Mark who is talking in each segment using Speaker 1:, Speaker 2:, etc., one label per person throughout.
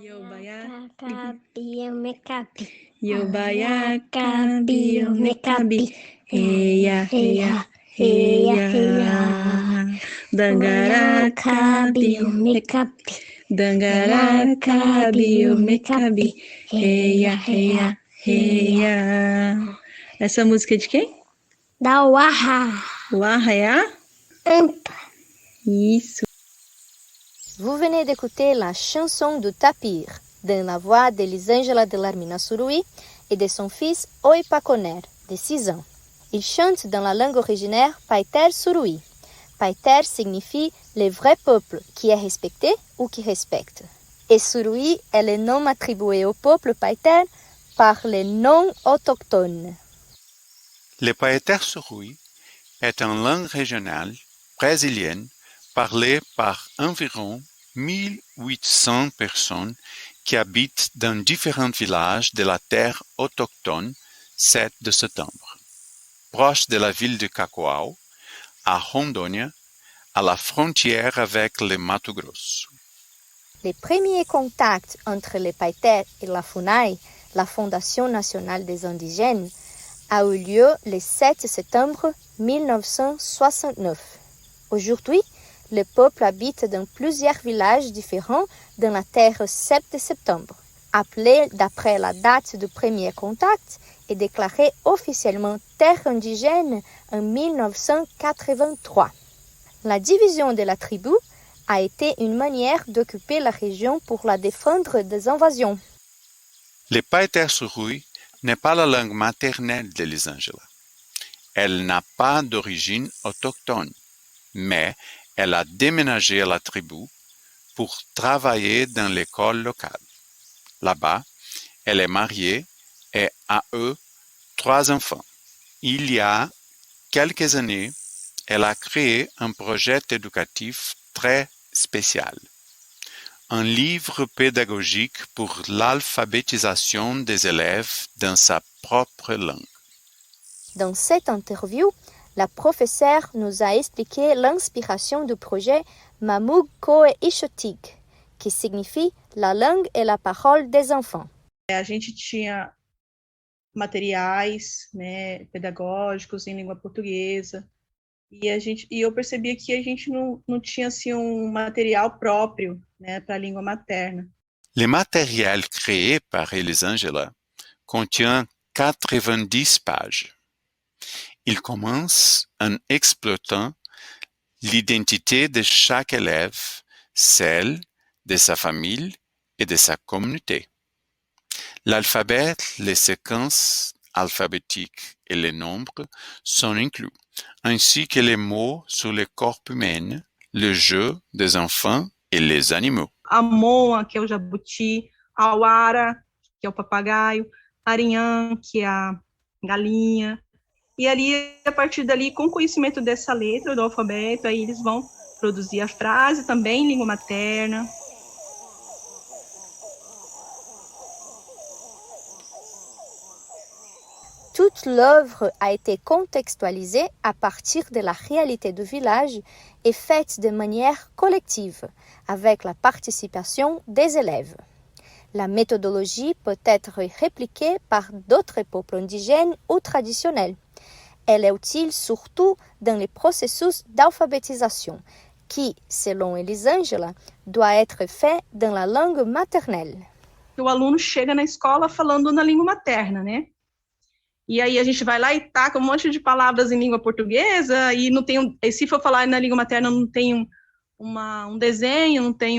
Speaker 1: Yobaiakabi, Yomekabi.
Speaker 2: Yobaiakabi, Yomekabi. Heia, heia, heia, heia. Dangarakabi, Yomekabi. Dangarakabi, Yomekabi. Heia, heia, heia. Essa música é de quem?
Speaker 1: Da Waha.
Speaker 2: Waha é a?
Speaker 1: Ampa.
Speaker 2: Isso.
Speaker 3: Vous venez d'écouter la chanson du tapir, dans la voix d'Elisângela de Larmina Surui et de son fils Oi Paconer, de 6 ans. Il chante dans la langue originaire Paiter Surui. Paiter signifie le vrai peuple qui est respecté ou qui respecte. Et Surui est le nom attribué au peuple Paiter par les non-autochtones.
Speaker 4: Le Paiter Surui est une langue régionale brésilienne parlée par environ 1800 personnes qui habitent dans différents villages de la terre autochtone 7 de septembre, proche de la ville de Cacoao, à Rondônia, à la frontière avec le Mato Grosso.
Speaker 3: Les premiers contacts entre les Paiter et la FUNAI, la Fondation nationale des indigènes, a eu lieu le 7 septembre 1969. Aujourd'hui, le peuple habite dans plusieurs villages différents dans la terre 7 de septembre. Appelé d'après la date du premier contact et déclaré officiellement terre indigène en 1983. La division de la tribu a été une manière d'occuper la région pour la défendre des invasions.
Speaker 4: Le Paiter Surui n'est pas la langue maternelle d'Elisângela. Elle n'a pas d'origine autochtone, mais elle a déménagé à la tribu pour travailler dans l'école locale. Là-bas, elle est mariée et a eu 3 enfants. Il y a quelques années, elle a créé un projet éducatif très spécial. Un livre pédagogique pour l'alphabétisation des élèves dans sa propre langue.
Speaker 3: Dans cette interview, la professeure nous a expliqué l'inspiration du projet Mamug Koe Ixotic, qui signifie la langue et la parole des enfants.
Speaker 2: A gente tinha materiais, né, pedagógicos em língua portuguesa, e eu percebia que a gente não tinha assim material próprio, né, para a língua materna.
Speaker 4: Le matériel créé par Elisângela contient 90 pages. Il commence en exploitant l'identité de chaque élève, celle de sa famille et de sa communauté. L'alphabet, les séquences alphabétiques et les nombres sont inclus, ainsi que les mots sur le corps humain, le jeu des enfants et les animaux.
Speaker 2: A moa, que é o jabuti, a auara, que é o papagaio, arinhã, que é a galinha. E ali, a partir dali, com o conhecimento dessa letra do alfabeto, aí eles vão produzir a frase também em língua materna.
Speaker 3: Toute l'œuvre a été contextualisée à partir de la réalité du village et faite de manière collective, avec la participation des élèves. La méthodologie peut être répliquée par d'autres peuples indigènes ou traditionnels. Elle est utile surtout dans les processus d'alphabétisation, qui, selon Elisângela, doit être fait dans la langue maternelle.
Speaker 2: O aluno chega na escola falando na língua materna, né? E aí a gente vai lá e taca um monte de palavras em língua portuguesa, e não tem se for falar na língua materna, não tem um desenho, não tem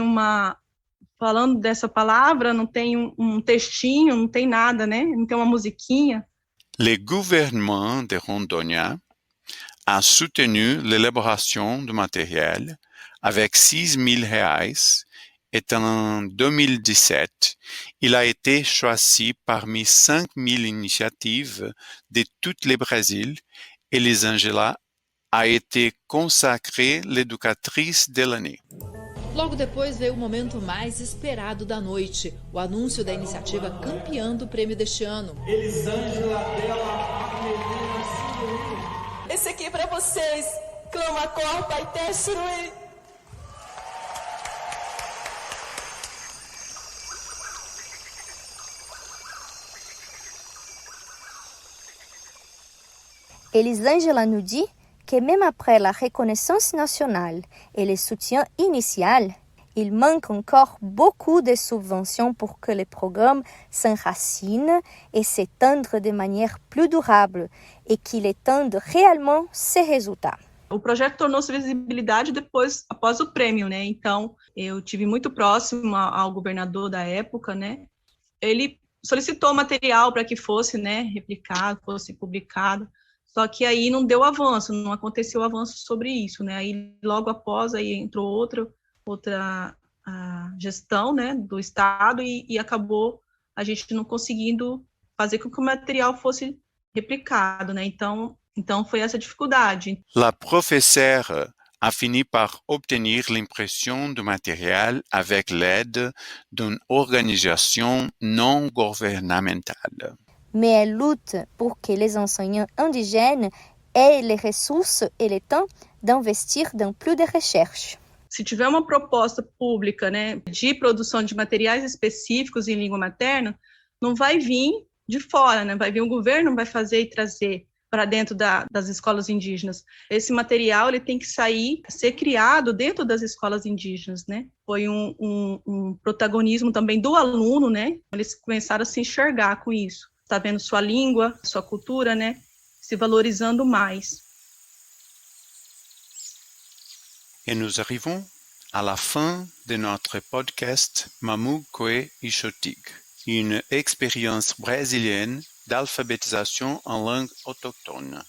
Speaker 2: falando dessa palavra, não tem um textinho, não tem nada, né? Não tem uma musiquinha.
Speaker 4: Le gouvernement de Rondônia a soutenu l'élaboration du matériel avec 6 000 reais et en 2017, il a été choisi parmi 5 000 initiatives de tout le Brésil et Elisângela a été consacrée l'éducatrice de l'année.
Speaker 5: Logo depois veio o momento mais esperado da noite, o anúncio da iniciativa campeã do prêmio deste ano.
Speaker 6: Elisângela Della Amelina Surui.
Speaker 7: Esse aqui é para vocês, Clamacor Paiter Surui.
Speaker 3: Elisângela nous dit que même après la reconnaissance nationale et le soutien initial, il manque encore beaucoup de subventions pour que les programmes s'enracinent et s'étendent de manière plus durable et qu'ils étendent réellement ces résultats.
Speaker 2: O projeto tornou-se visibilidade após o prêmio, né? Então, eu tive muito próximo ao governador da época, né? Ele solicitou material para que fosse, né, replicado, fosse publicado, só que aí não deu avanço, não aconteceu avanço sobre isso, né? Aí logo após aí entrou outra gestão, né, do estado e acabou a gente não conseguindo fazer com que o material fosse replicado, né? Então foi essa dificuldade.
Speaker 4: La professeure a fini par obtenir l'impression du matériel avec l'aide d'une organisation non gouvernementale.
Speaker 3: Mais elle lutte pour que les enseignants indigènes aient les ressources et le temps d'investir dans plus de recherche.
Speaker 2: Se tiver uma proposta pública, né, de produção de materiais específicos em língua materna, não vai vir de fora, né? Vai vir o governo, vai fazer e trazer para dentro das escolas indígenas. Esse material ele tem que ser criado dentro das escolas indígenas, né? Foi um protagonismo também do aluno, né? Eles começaram a se enxergar com isso. Está vendo sua língua, sua cultura, né? Se valorizando mais.
Speaker 4: Et nous arrivons à la fin de notre podcast Mamou Kwe Ixotig, une expérience brésilienne d'alphabétisation en langue autochtone.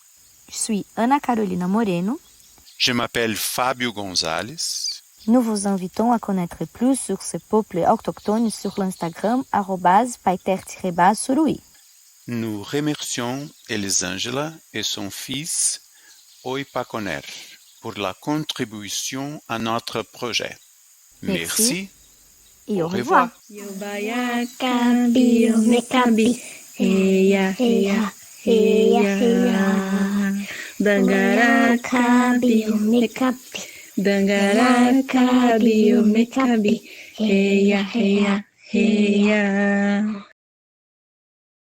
Speaker 3: Je suis Ana Carolina Moreno.
Speaker 4: Je m'appelle Fábio Gonzalez.
Speaker 3: Nous vous invitons à connaître plus sur ce peuple autochtone sur l'Instagram @paiter-surui.
Speaker 4: Nous remercions Elisângela et son fils Oipaconer pour la contribution à notre projet. Merci.
Speaker 3: Et au revoir.
Speaker 1: Yobayakabi, Omekabi. Heya, heya, heya, heya. Dangarakabi, Omekabi. Dangarakabi, Omekabi. Heya, heya, heya.